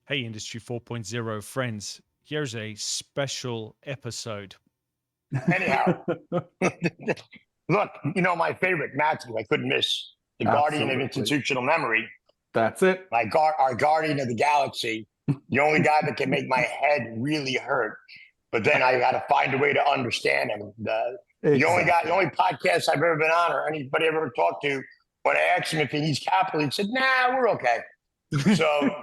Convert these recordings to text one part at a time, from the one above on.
Hey, Industry 4.0 friends, here's a special episode. Anyhow, look, my favorite, Matthew, I couldn't miss the guardian of Absolutely. institutional memory, That's it. our guardian of the galaxy, the only guy that can make my head really hurt. But then I got to find a way to understand him. The only guy, the only podcast I've ever been on or anybody I've ever talked to, when I asked him if he needs capital, he said, "Nah, we're okay." So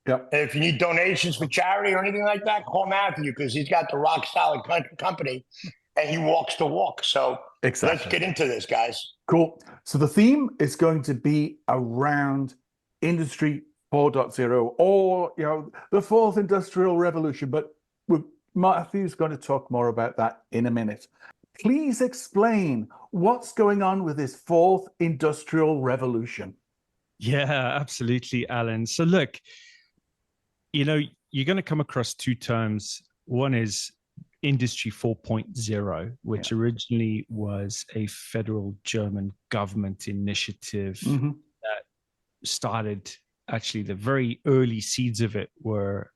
Yep. if you need donations for charity or anything like that, call Matthew because he's got the rock solid company and he walks the walk. So Exactly. let's get into this, guys. Cool. So the theme is going to be around Industry 4.0 or, the fourth industrial revolution. But Matthew's going to talk more about that in a minute. Please explain what's going on with this fourth industrial revolution. Yeah, absolutely, Alan. So look, you're going to come across two terms. One is Industry 4.0, which originally was a federal German government initiative that started, actually, the very early seeds of it were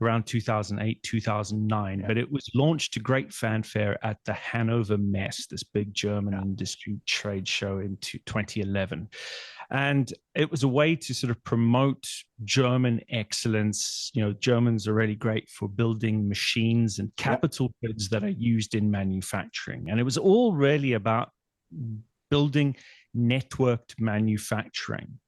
around 2008, 2009, but it was launched to great fanfare at the Hanover Messe, this big German industry trade show in 2011. And it was a way to sort of promote German excellence. Germans are really great for building machines and capital goods that are used in manufacturing. And it was all really about building networked manufacturing.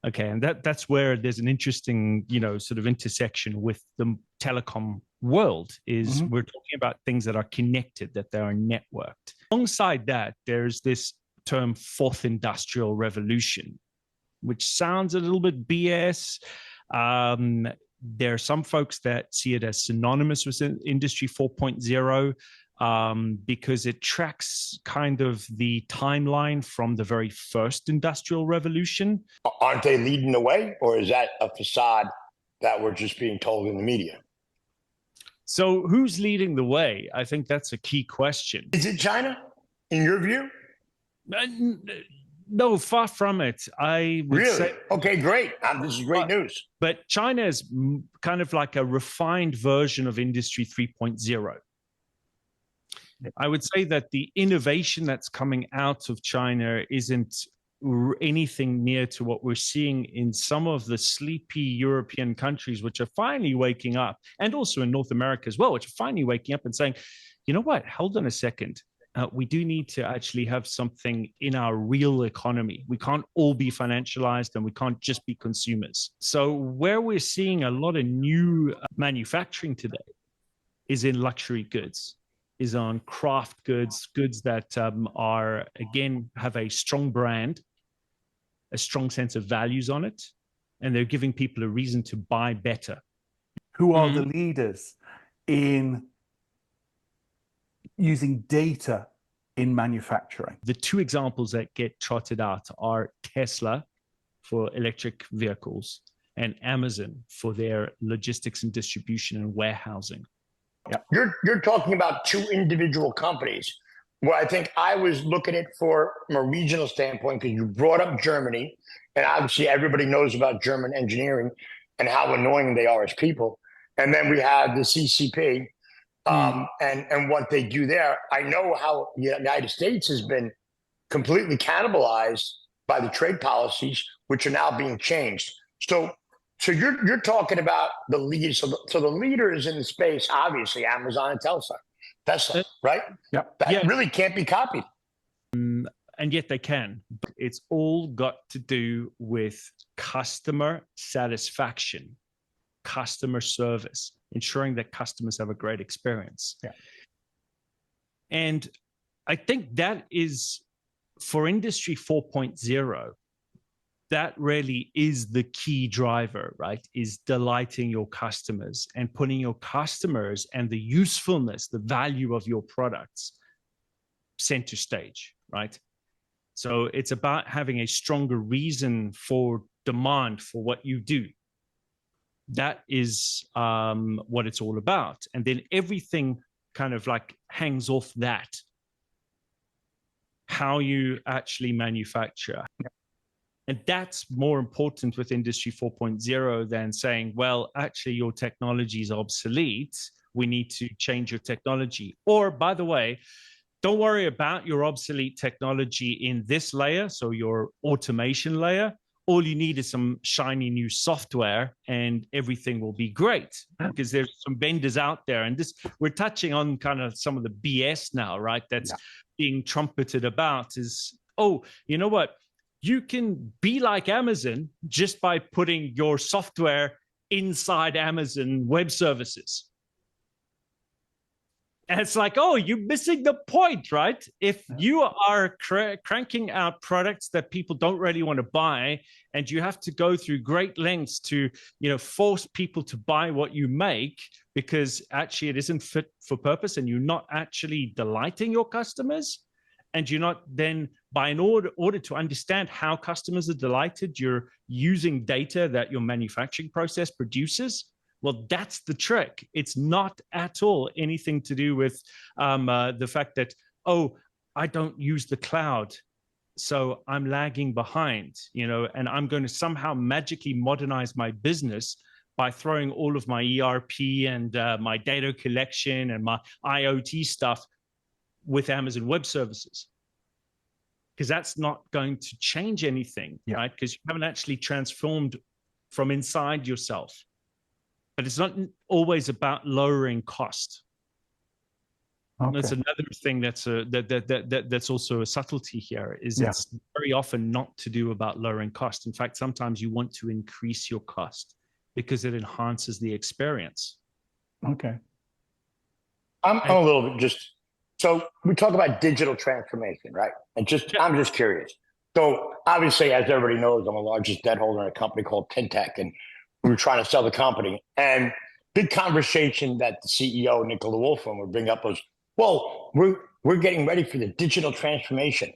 Okay, and that's where there's an interesting, sort of intersection with the telecom world is we're talking about things that are connected, that they are networked. Alongside that, there's this term fourth industrial revolution, which sounds a little bit BS. There are some folks that see it as synonymous with Industry 4.0. Because it tracks kind of the timeline from the very first industrial revolution. Aren't they leading the way, or is that a facade that we're just being told in the media? So who's leading the way? I think that's a key question. Is it China, in your view? No, far from it. I would say. Okay, great. This is great news. But China is kind of like a refined version of Industry 3.0. I would say that the innovation that's coming out of China isn't anything near to what we're seeing in some of the sleepy European countries, which are finally waking up, and also in North America as well, which are finally waking up and saying, you know what, hold on a second. We do need to actually have something in our real economy. We can't all be financialized and we can't just be consumers. So where we're seeing a lot of new manufacturing today is in luxury goods, is on craft goods, goods that are, again, have a strong brand, a strong sense of values on it, and they're giving people a reason to buy better. Who are the leaders in using data in manufacturing? The two examples that get trotted out are Tesla for electric vehicles and Amazon for their logistics and distribution and warehousing. Yeah. You're talking about two individual companies. Well, I think I was looking at it from a regional standpoint because you brought up Germany, and obviously everybody knows about German engineering and how annoying they are as people. And then we have the CCP and what they do there. I know how the United States has been completely cannibalized by the trade policies, which are now being changed. So you're talking about the leaders. So the leaders in the space, obviously, Amazon and Tesla, right? That really can't be copied. And yet they can. It's all got to do with customer satisfaction, customer service, ensuring that customers have a great experience. Yeah. And I think that is, for Industry 4.0, that really is the key driver, right? Is delighting your customers and putting your customers and the usefulness, the value of your products center stage, right? So it's about having a stronger reason for demand for what you do. That is what it's all about. And then everything kind of like hangs off that. How you actually manufacture. And that's more important with Industry 4.0 than saying, well, actually, your technology is obsolete. We need to change your technology. Or, by the way, don't worry about your obsolete technology in this layer, so your automation layer. All you need is some shiny new software and everything will be great, because there's some vendors out there. And this, we're touching on kind of some of the BS now, right? That's being trumpeted about is, oh, you know what? You can be like Amazon just by putting your software inside Amazon Web Services. And it's like, oh, you're missing the point, right? If you are cranking out products that people don't really want to buy, and you have to go through great lengths to, force people to buy what you make because actually it isn't fit for purpose, and you're not actually delighting your customers, and you're not then, in order to understand how customers are delighted, you're using data that your manufacturing process produces. Well, that's the trick. It's not at all anything to do with the fact that, oh, I don't use the cloud, so I'm lagging behind, and I'm going to somehow magically modernize my business by throwing all of my ERP and my data collection and my IoT stuff with Amazon Web Services. Because that's not going to change anything, right? Because you haven't actually transformed from inside yourself. But it's not always about lowering cost. Okay. That's another thing that's also a subtlety here, is it's very often not to do about lowering cost. In fact, sometimes you want to increase your cost because it enhances the experience. Okay. I'm a little bit so we talk about digital transformation, right? And I'm just curious. So obviously, as everybody knows, I'm the largest debt holder in a company called Tintech, and we were trying to sell the company. And big conversation that the CEO, Nicola Wolfram, would bring up was, well, we're getting ready for the digital transformation.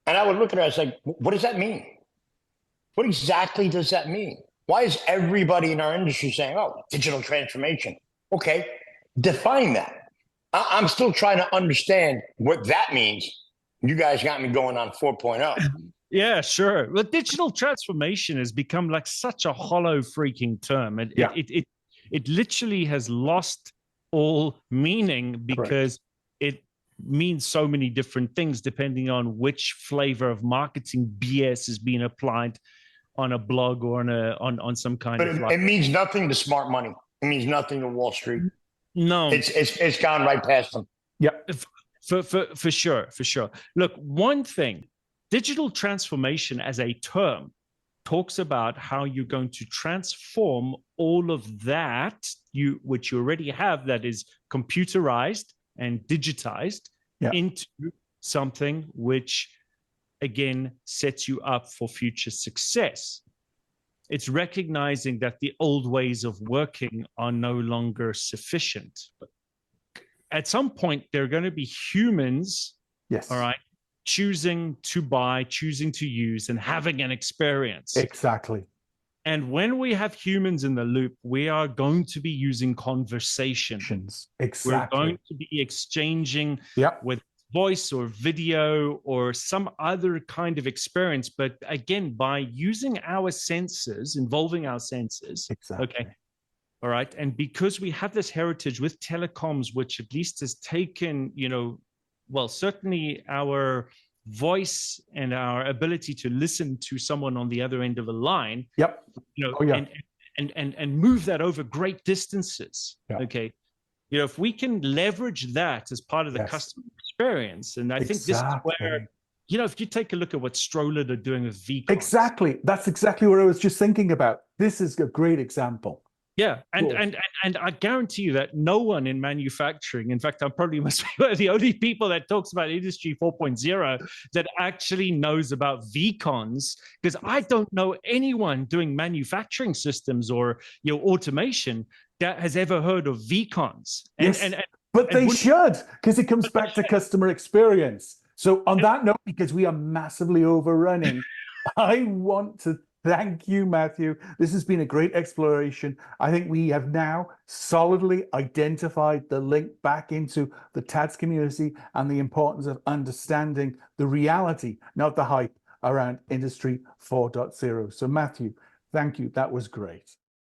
And I would look at her, I was like, what does that mean? What exactly does that mean? Why is everybody in our industry saying, oh, digital transformation? Okay, define that. I'm still trying to understand what that means. You guys got me going on 4.0. Yeah, sure. Well, digital transformation has become like such a hollow freaking term. It literally has lost all meaning because it means so many different things depending on which flavor of marketing BS is being applied on a blog or on some kind of. But it means nothing to smart money. It means nothing to Wall Street. No, it's gone right past them. Yeah, for sure. Look, one thing. Digital transformation as a term talks about how you're going to transform all of that which you already have that is computerized and digitized into something which, again, sets you up for future success. It's recognizing that the old ways of working are no longer sufficient. But at some point, there are going to be humans, all right, choosing to buy, choosing to use, and having an experience. Exactly. And when we have humans in the loop, we are going to be using conversations. Exactly. We're going to be exchanging with voice or video or some other kind of experience. But again, by using our senses, involving our senses. Exactly. Okay. All right. And because we have this heritage with telecoms, which at least has taken, well, certainly our voice and our ability to listen to someone on the other end of a line, and move that over great distances. Okay. If we can leverage that as part of the customer experience, and I think this is where, if you take a look at what Stroller are doing with Vcons. Exactly. That's exactly what I was just thinking about. This is a great example. Yeah, and I guarantee you that no one in manufacturing, in fact, I probably must be one of the only people that talks about Industry 4.0 that actually knows about Vcons, because I don't know anyone doing manufacturing systems or automation that has ever heard of Vcons. But they should, because it comes back to customer experience. So on that note, because we are massively overrunning, I want to thank you, Matthew. This has been a great exploration. I think we have now solidly identified the link back into the TADS community and the importance of understanding the reality, not the hype, around Industry 4.0. So Matthew, thank you. That was great.